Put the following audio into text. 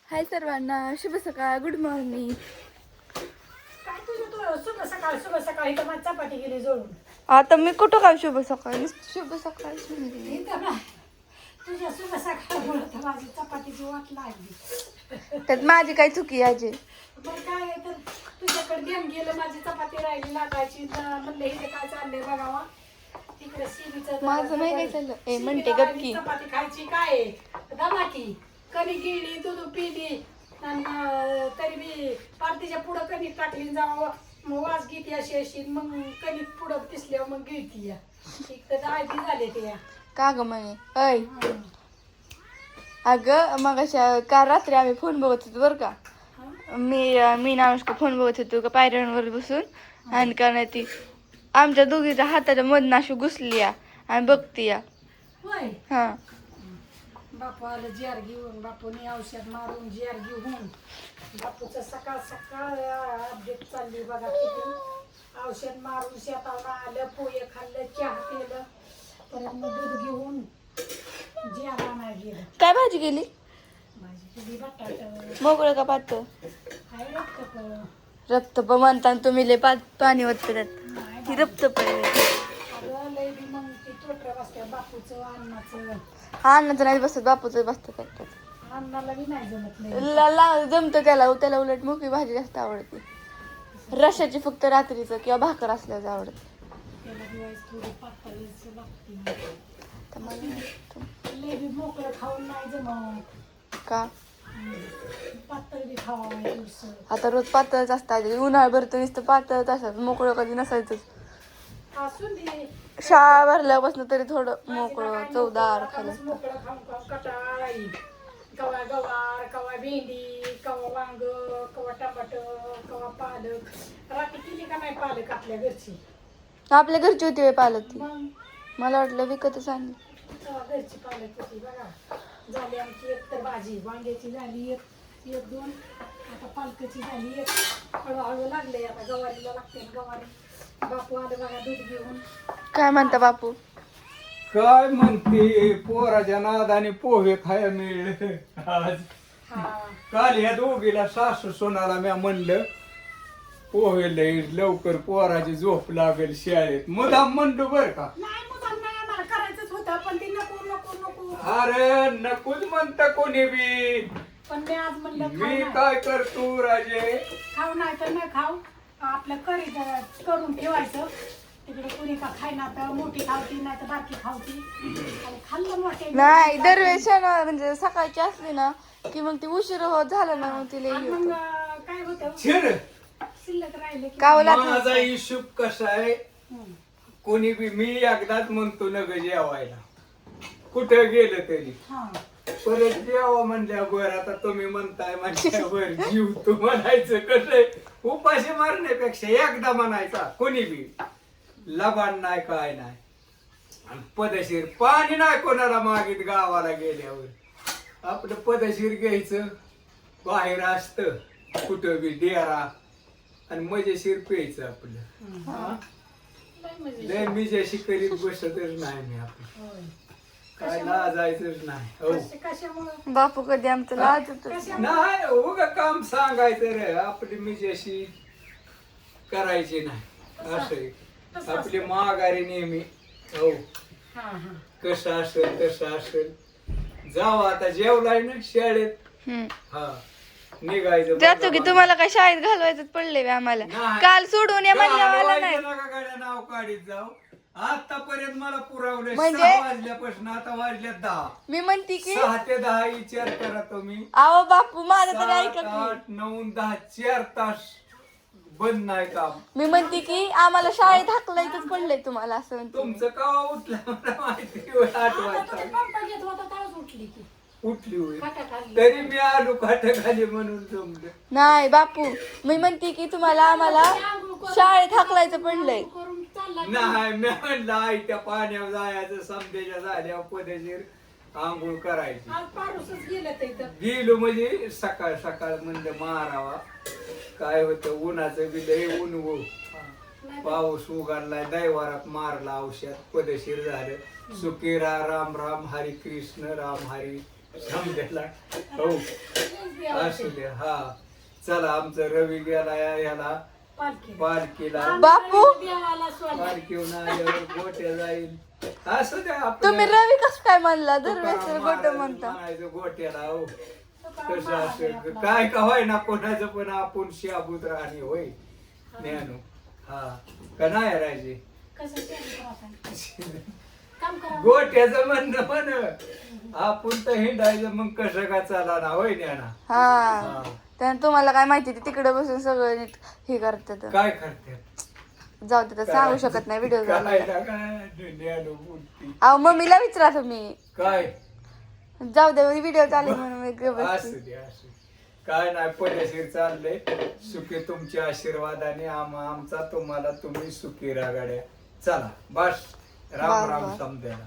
हाय सर्वांना, शुभ सकाळ, गुड मॉर्निंग. काय तुझं तू शुभ सकाळी तर माझी चपाती गेली जोडून. आता मी कुठं काय शुभ सकाळ, शुभ सकाळच म्हणते. इथं ना तुझ्या शुभ सकाळमुळे तर माझी चपातीची वाट लागली. त्यात माझी काय चुकी आहे? मग काय आहे तर तुझ्याकडे देऊन गेलं, माझी चपाती राहिली लागायची. म्हणलं इथे काय चाललंय बघावा. तिकडे शिबीचं माझं नाही काय चाललं. ए म्हणते शिबीला गपकी. चपाती खायची काय आहे? दमाकी कणी गिळली, दूध पिली आणि तरी मी पार्टीच्या पुढं कणी टाकली जावं. मग वास घेते अशी मग कणी पुढं दिसल्यावर मग गिळती या. एक तर आधी झाले ते या. का ग म्हणे ऐ अगं मग काल रात्री आम्ही फोन बघत होतो बरं का. मी नानुष्का फोन बघत होतो का पायऱ्यांवर बसून, आणि का नाही ती आमच्या दोघीच्या हाताच्या मधनं अशी घुसली या आणि बघती या. होय हा बापू आलं जार घेऊन, बापूने औषध मारून जार घेऊन. बापूचं सकाळ सकाळ अपडेट चालली बघा. किती औषध मारून शेताला आलं, पोहे खाल्लं, चहा पिलं, परत मग दूध घेऊन जार आणायला गेलं. काय भाजी गेली? भाजी केली बटाट. मोकळं का पातळ? काय लागतं रक्तप म्हणताना तुम्ही लय पाणी वाटतं त्यात. नाही ती रक्तप आहे. अगं लय बी मग ती टोटऱ्या बसत्या बापूचं अन्नाचं. हा अण्णाचं नाही बसत, बापूचं बसतं त्यात. अन्नाला बी नाही जमत नाही. जमतं त्याला उलट मोकळी भाजी जास्त आवडते. रशाची फक्त रात्रीचं किंवा भाकर असल्याचं आवडते. त्याला दिवाळीस थोडी पातळीच लागते. तर मला लय बी मोकळं खाऊन नाही जमत. का पातळ बी खावा दिवस. आता रोज पातळच असतात. उन्हाळ्याभर तर नुसतं पातळच असतात, मोकळं कधी नसायचंच. असून दे शाळा भरल्यापासून तरी थोडं मोकळं चवदार खायला. मोकळं खाऊन खाऊन कटाळा येईल. कवा गवार, कवा भेंडी, कवा वांग, कवा टमाटर, कवा पालक. रात्री केली का नाही पालक आपल्या घरची? आपल्या घरची होती वेळ पालक ती. मग मला वाटलं विकतच आणली. तेव्हा घरची पालक होती बघा. झाली आमची एक तर भाजी वांग्याची झाली, एक दोन. आता पालकाची झाली एक. हळूहळू लागले आता गवारीला लागते. गवारी बापू आले बघा दूध घेऊन. काय म्हणता बापू? काय म्हणते, पोराच्या नादाने पोहे खाया मिळले आज. हा काल ह्या दोघीला सासू सोनाला मी म्हणलं पोहे लय लवकर पोराची झोप लागेल शाळेत. मुदाम म्हणलो बर का. नाही मुद्दाम नाही, आम्हाला करायचंच होतं पण ती नको नको नको. अरे नकोच म्हणता कोणी बी. पण मी आज म्हणलं मी काय करतो राजे, खाऊ नाही तर नाही खाऊ, आपलं करून ठेवायचं. तिकडे कोणी का खायना तर मोठी खावती नाही तर बारकी खावती. आणि खाल्लं मोठे नाही दरवेळेस म्हणजे सकाळची असली ना की मग ती उशीर होत झालं ना मग तिला आणि मग काय होतं छिर शिल्लक राहिले की कावला माझा हिशोब कसा आहे. हम्म. कोणी बी मी एकदाच म्हणतो न ग जेवायला कुठं गेलं तरी. हा परत जेवा म्हणल्यावर आता तुम्ही म्हणताय म्हणल्यावर जीव तू म्हणायचं कसं उपाशी मारण्यापेक्षा एकदा म्हणायचा. कोणी बी लबान नाही काय नाही. आणि पदशीर पाणी नाही कोणाला मागित गावाला गेल्यावर आपलं पदशीर घ्यायचं. बाहेर असत कुठं बी डेरा आणि मजेशीर प्यायचं आपलं. हा? लय मजे. लय मिजाशी करीत बसतच नाही मी आपलं. होय. काय लाजायचंच नाही. हो कशामुळं बापू कधी आमचं लाज होत. नाही उगा काम सांगायचं रे. आपली मिजाशी करायची नाही. असं आपली माघारी नेहमी. हो हा हा कसं असेल तसं असेल. जाऊ आता जेवलाय ना शाळेत. हा निघायचं. जातो की तुम्हाला काय शाळेत घालवायचं पडले बे आम्हाला. नाही. काल सोडून या म्हणल्यावर आला नाही. घालवायचं नका गाड्या नाव काढीत जाऊ. आतापर्यंत मला पुरवले म्हणजे? 6 वाजल्यापासून आता वाजल्यात 10. मी म्हणते की 6 ते 10 विचार करा तुम्ही. आहो बापू माझं तरी 7, ऐका की. 8, 9, 10 4 तास बंद नाही काम. मी म्हणते की आम्हाला शाळेत हाकलायचंच पडलंय तुम्हाला असं म्हणते. तुमचं का उठलं मला माहिती होय. 8 वाजता पंप घेत होता तेव्हाच उठली की उठली होय. खाटाखाली. तरी मी आलो खाली म्हणून जमलं. नाही बापू मी म्हणते की तुम्हाला आम्हाला शाळेत हाकलायचं पडलंय. करून चालला नाही मी म्हणलं आई त्या पाण्यावर जायचं समजेच्या झाल्यावर पदेशीर आंघोळ करायची. आज पारूसच गेलं ते इथं. गेलो म्हणजे सकाळ सकाळ म्हणलं मारावा. काय होतं उन्हाचं बी लय ऊन हो. पाऊस उघडलाय दैवारात मारला औषध पदेशीर झालं. सुकेरा राम राम हरी कृष्ण राम हरी समजेला. हो असू द्या हा. चला आमचं रवी गेला ह्याला पालखी पालखीला. बापू देवाला सोडलं. पालखीहून आल्यावर गोट्या जाईल. असू द्या तुम्ही आपलं रवी कसं काय म्हणला दरवेळेस तुकाराम गोट महाराज म्हणता. म्हणायचं गोट्याला हो. तुकाराम कसं महाराज असेल आपला. काय का होय ना कोणाचं पण आपण शाबूत राहणे होय ज्ञानू. हा का नाही राहायचे. कसं शेण करायचं? काम करा. गोट्याचं म्हणणं म्हण आपण तर हिंडायचं मग कसं का चाला ना होय ज्ञाना. हा त्यानं तुम्हाला काय माहिती ते तिकडे बसून सगळं नीट हे करतात. काय करते जाऊ दे तर सांगू शकत नाही व्हिडिओ काय ना काय ज्ञानू बोलती अहो मम्मीला विचारा तुम्ही. काय जाऊ दे व्हिडिओ चालू आहे म्हणून मी गप्प बसते. असू दे असू दे. काय नाही पदेशीर चाललंय सुखी तुमच्या आशीर्वादाने आमचा तुम्हाला तुम्ही सुखी रागाड्या. चला बस राम बस, राम बस. समजायला.